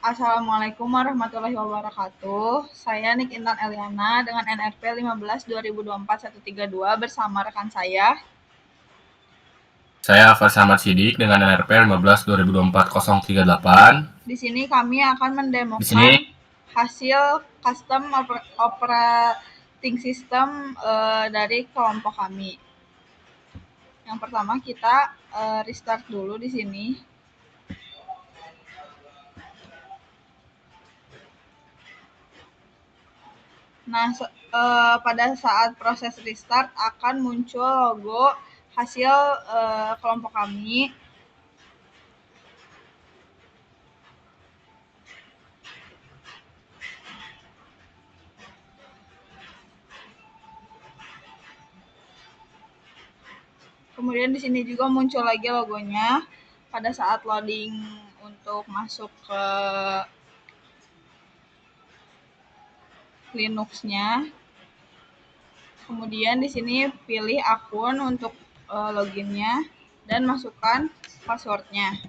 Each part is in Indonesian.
Assalamualaikum warahmatullahi wabarakatuh. Saya Nik Intan Eliana dengan NRP 15 2024 132 bersama rekan saya. Saya Alfa Ahmad Sidik dengan NRP 15 2024 038. Di sini kami akan Di mendemokan sini hasil custom operating system dari kelompok kami. Yang pertama kita restart dulu di sini. Nah, pada saat proses restart akan muncul logo hasil kelompok kami. Kemudian di sini juga muncul lagi logonya pada saat loading untuk masuk ke Linux-nya. Kemudian di sini pilih akun untuk loginnya dan masukkan passwordnya.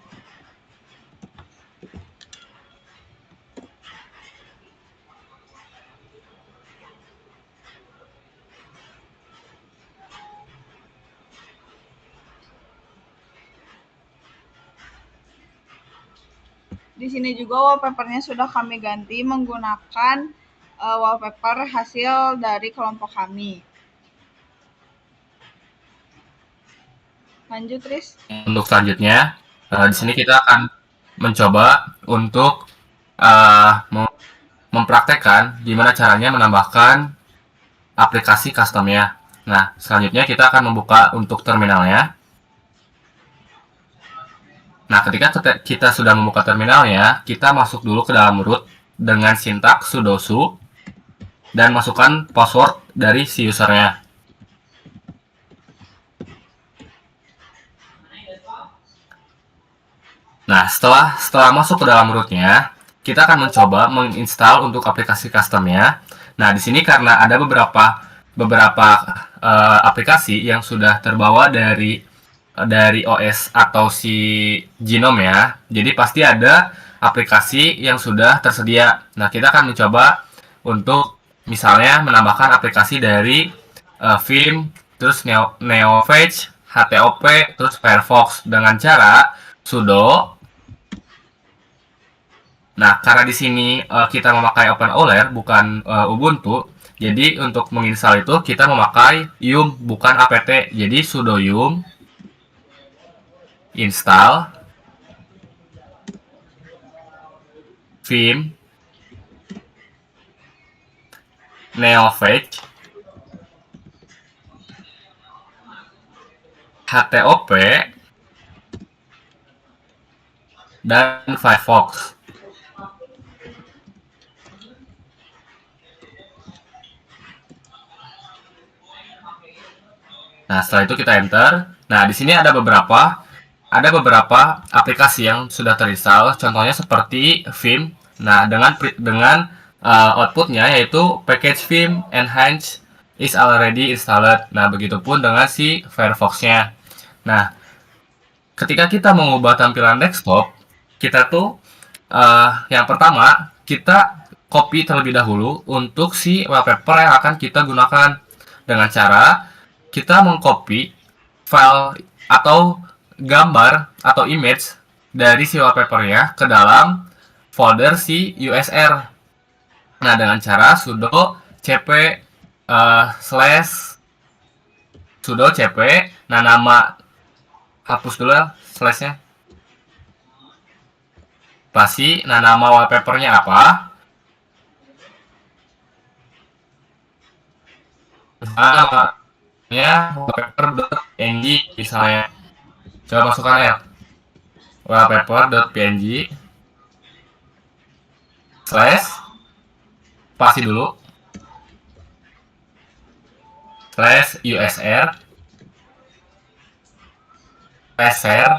Di sini juga wallpapernya sudah kami ganti menggunakan wallpaper hasil dari kelompok kami. Lanjut, Riz. untuk selanjutnya, di sini kita akan mencoba untuk mempraktekkan gimana caranya menambahkan aplikasi customnya. Nah, selanjutnya kita akan membuka untuk terminalnya. Nah, ketika kita sudah membuka terminalnya, kita masuk dulu ke dalam root dengan sintaks sudo su dan masukkan password dari si usernya. Nah, setelah masuk ke dalam rootnya, kita akan mencoba menginstal untuk aplikasi customnya. Nah, di sini karena ada beberapa aplikasi yang sudah terbawa dari OS atau si Genome ya. Jadi pasti ada aplikasi yang sudah tersedia. Nah, kita akan mencoba untuk misalnya menambahkan aplikasi dari Vim, terus Neofage, HTOP, terus Firefox dengan cara sudo. Nah, karena di sini kita memakai OpenOLER bukan Ubuntu, jadi untuk menginstal itu kita memakai yum bukan apt. Jadi sudo yum install vim neofage htop dan Firefox. Nah, setelah itu kita enter. Nah, di sini ada beberapa aplikasi yang sudah terinstall. Contohnya seperti Vim. Nah, dengan outputnya yaitu package Vim enhance is already installed. Nah, begitupun dengan si Firefox-nya. Nah, ketika kita mengubah tampilan desktop, kita tuh yang pertama kita copy terlebih dahulu untuk si wallpaper yang akan kita gunakan dengan cara kita mengcopy file atau gambar atau image dari si wallpapernya ke dalam folder si USR. Nah, dengan cara sudo cp slash sudo cp. Nah, nama hapus dulu ya slashnya. Pasti, nah nama wallpapernya apa? Namanya wallpaper.png misalnya. Coba masukkan ya. Wallpaper.png slash pasti dulu slash usr share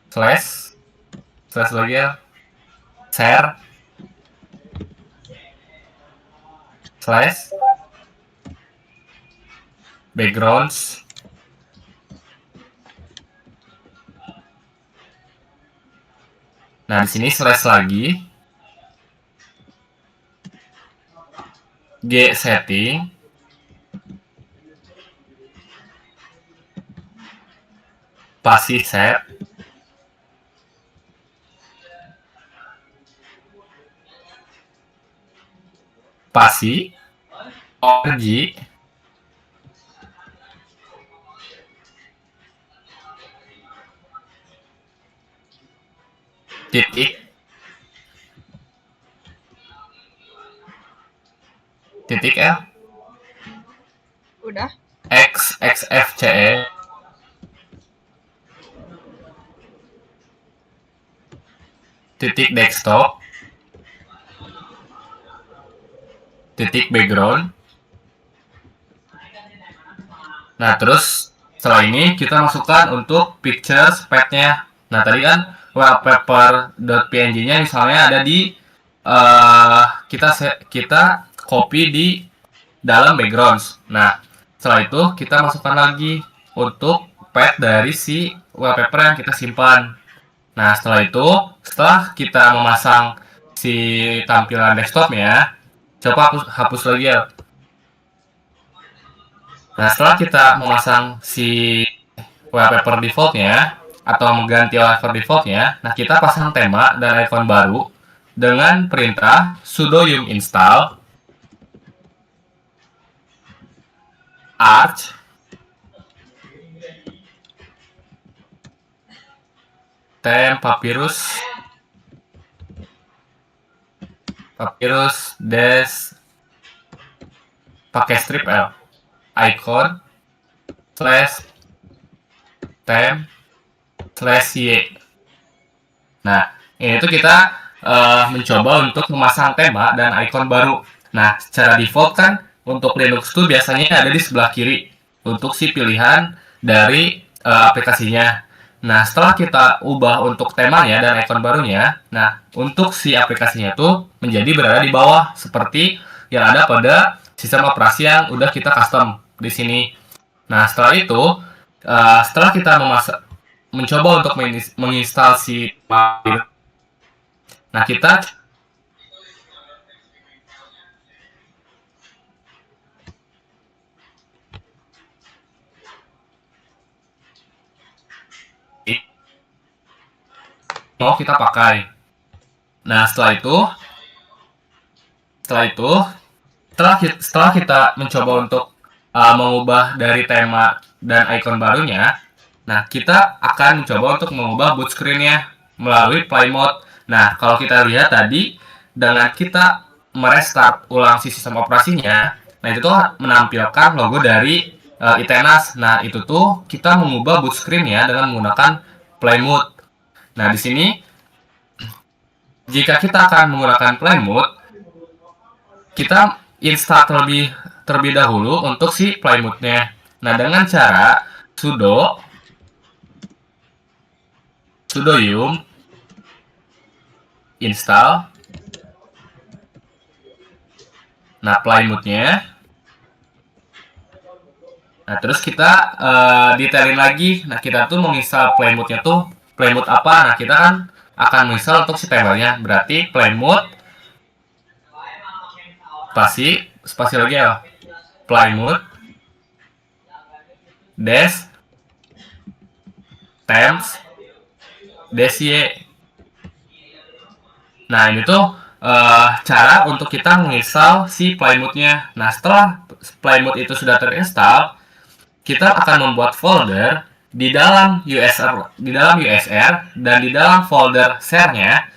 slash lagi ya share slash backgrounds Nah, di sini slash lagi. G setting. Pasi set. Pasi. ORG. Titik. Titik L. Udah. X XFCE. Titik desktop. Titik background. Nah, terus setelah ini kita masukkan untuk pictures path-nya. Nah, tadi kan wallpaper.png-nya misalnya ada di kita copy di dalam backgrounds. Nah, setelah itu kita masukkan lagi untuk path dari si wallpaper yang kita simpan. Nah, setelah kita memasang si tampilan desktopnya, coba hapus lagi ya. Nah, setelah kita memasang si wallpaper defaultnya atau mengganti wallpaper defaultnya, nah kita pasang tema dan icon baru dengan perintah sudo yum install arch tem papyrus des pakai strip L icon slash tem slash y. Nah, ini tuh kita mencoba untuk memasang tema dan icon baru. Nah, secara default kan untuk Linux tuh biasanya ada di sebelah kiri untuk si pilihan dari aplikasinya. Nah, setelah kita ubah untuk temanya dan icon barunya, nah untuk si aplikasinya tuh menjadi berada di bawah seperti yang ada pada sistem operasi yang udah kita custom di sini. Nah, setelah itu, setelah kita mencoba untuk menginstal si file, nah kita mau kita pakai. Nah, setelah kita mencoba untuk mengubah dari tema dan icon barunya, nah kita akan mencoba untuk mengubah boot screen-nya melalui play mode. Nah, kalau kita lihat tadi dengan kita merestart ulang si sistem operasinya, nah itu tuh menampilkan logo dari Itenas. Nah, itu tuh kita mengubah boot screen-nya dengan menggunakan play mode. Nah, di sini jika kita akan menggunakan play mode, kita install terlebih dahulu untuk si play mode-nya. Nah, dengan cara sudo yum install. Nah, play mode-nya. Nah, terus kita detailin lagi. Nah, kita tuh menginstal play mode-nya tuh play mode apa? Nah, kita kan akan menginstal untuk si tabelnya. Berarti play mode spasi lagi ya. Play mode des temps des y. Nah, ini tuh cara untuk kita menginstal si play mode-nya. Nah, setelah play mode itu sudah terinstall, kita akan membuat folder di dalam USR dan di dalam folder share-nya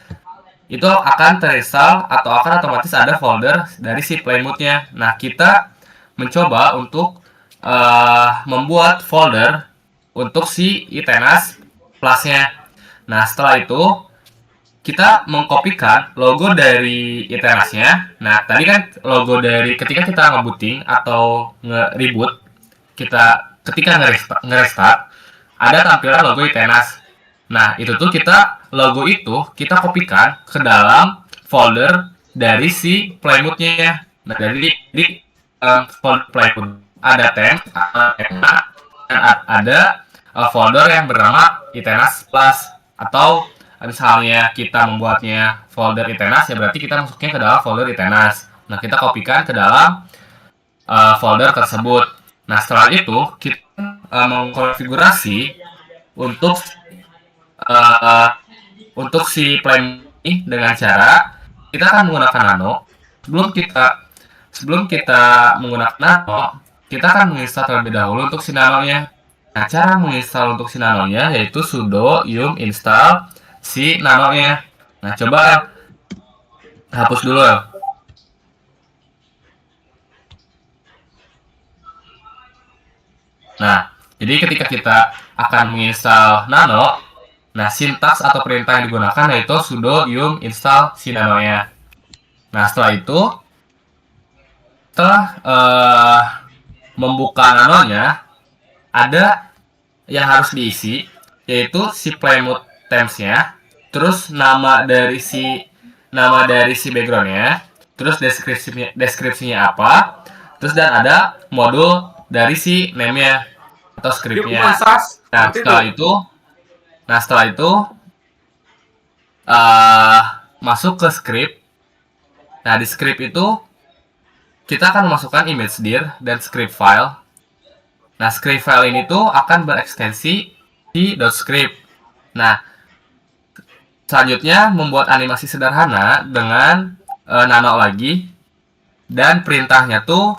itu akan terinstall atau akan otomatis ada folder dari si play mode-nya. Nah, kita mencoba untuk membuat folder untuk si Itenas Plus-nya. Nah, setelah itu kita mengkopikan logo dari Itenas-nya. Nah, tadi kan logo dari ketika kita ngebooting atau nge-reboot, ketika nge-restart ada tampilan logo Itenas. Nah, logo itu kita kopikan ke dalam folder dari si playmode-nya. Nah, di folder playmode ada tem, dan ada folder yang bernama Itenas Plus atau misalnya kita membuatnya folder itenas, ya berarti kita masuknya ke dalam folder itenas. Nah, kita kopikan ke dalam folder tersebut. Nah, setelah itu kita mengkonfigurasi untuk uh, untuk si plan ini dengan cara kita akan menggunakan nano. Sebelum kita menggunakan nano, kita akan menginstal terlebih dahulu untuk si nanonya. Nah, cara menginstal untuk si nanonya yaitu sudo yum install si nanonya. Nah, coba hapus dulu ya. Nah, jadi ketika kita akan menginstal nano, nah sintaks atau perintah yang digunakan yaitu sudo yum install si nanonya. Nah, setelah membuka nanonya, ada yang harus diisi yaitu si playmode themes-nya, terus nama dari si background-nya, terus deskripsinya apa, terus dan ada modul dari si name-nya atau script-nya. Nah, setelah itu masuk ke script. Nah, di script itu kita akan memasukkan image dir dan script file. Nah, script file ini tuh akan berekstensi di .script. Nah, selanjutnya membuat animasi sederhana dengan nano lagi, dan perintahnya tuh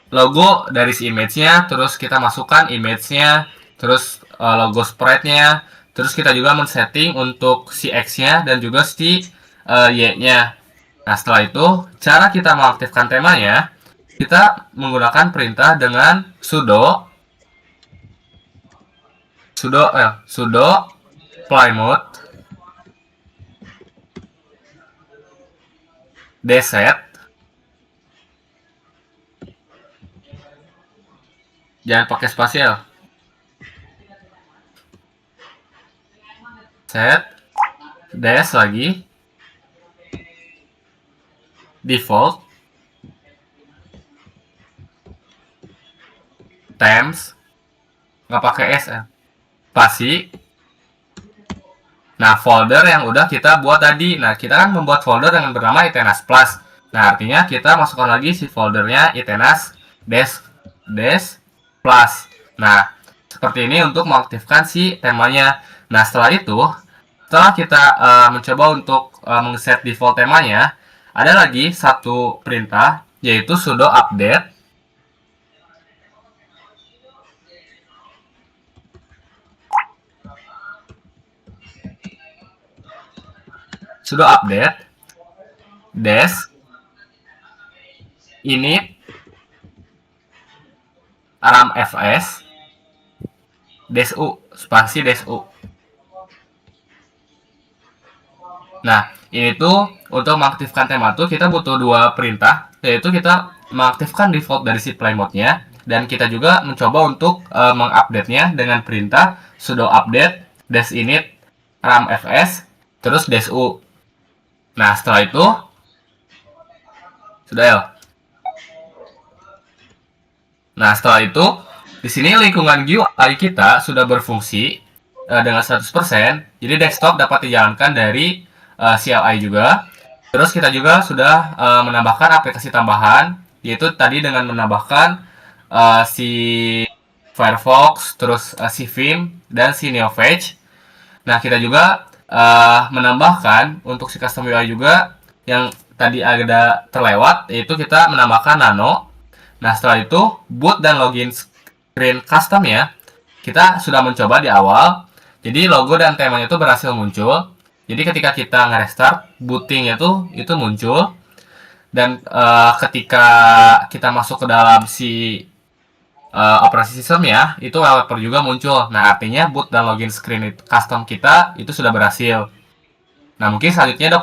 logo dari si image-nya, terus kita masukkan image-nya, terus logo sprite-nya, terus kita juga men-setting untuk si X-nya dan juga si Y-nya. Nah, setelah itu cara kita mengaktifkan temanya, kita menggunakan perintah dengan sudo playmode dset, jangan pakai spasial, set des lagi default themes, nggak pakai s ya, spasi. Nah, folder yang udah kita buat tadi. Nah, kita kan membuat folder dengan bernama itenas plus. Nah, artinya kita masukkan lagi si foldernya itenas des plus. Nah, seperti ini untuk mengaktifkan si temanya. Nah, setelah kita mencoba untuk meng-set default temanya, ada lagi satu perintah yaitu sudo update des init ramfs desu spasi desu. Nah, ini tuh untuk mengaktifkan tema tuh kita butuh dua perintah, yaitu kita mengaktifkan default dari si play mode-nya, dan kita juga mencoba untuk mengupdate-nya dengan perintah sudo update des init ramfs terus desu. Nah, setelah itu sudah ya. Nah, setelah itu di sini lingkungan GUI kita sudah berfungsi dengan 100%. Jadi desktop dapat dijalankan dari CLI juga. Terus kita juga sudah menambahkan aplikasi tambahan, yaitu tadi dengan menambahkan si Firefox, terus si Vim, dan si Neofage. Nah, kita juga menambahkan untuk si custom UI juga yang tadi ada terlewat, yaitu kita menambahkan nano. Nah, setelah itu boot dan login screen custom ya, kita sudah mencoba di awal. Jadi logo dan temanya itu berhasil muncul. Jadi ketika kita nge-restart, booting itu muncul. Dan ketika kita masuk ke dalam si operasi sistem ya, itu wallpaper juga muncul. Nah, artinya boot dan login screen custom kita itu sudah berhasil. Nah, mungkin selanjutnya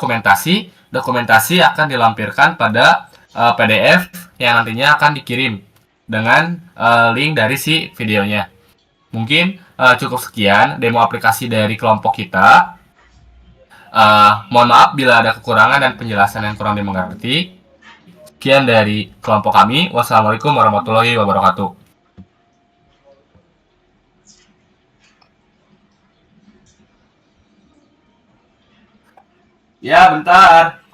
dokumentasi akan dilampirkan pada PDF yang nantinya akan dikirim dengan link dari si videonya. Mungkin cukup sekian demo aplikasi dari kelompok kita. Mohon maaf bila ada kekurangan dan penjelasan yang kurang dimengerti. Sekian dari kelompok kami. Wassalamualaikum warahmatullahi wabarakatuh. Ya, bentar.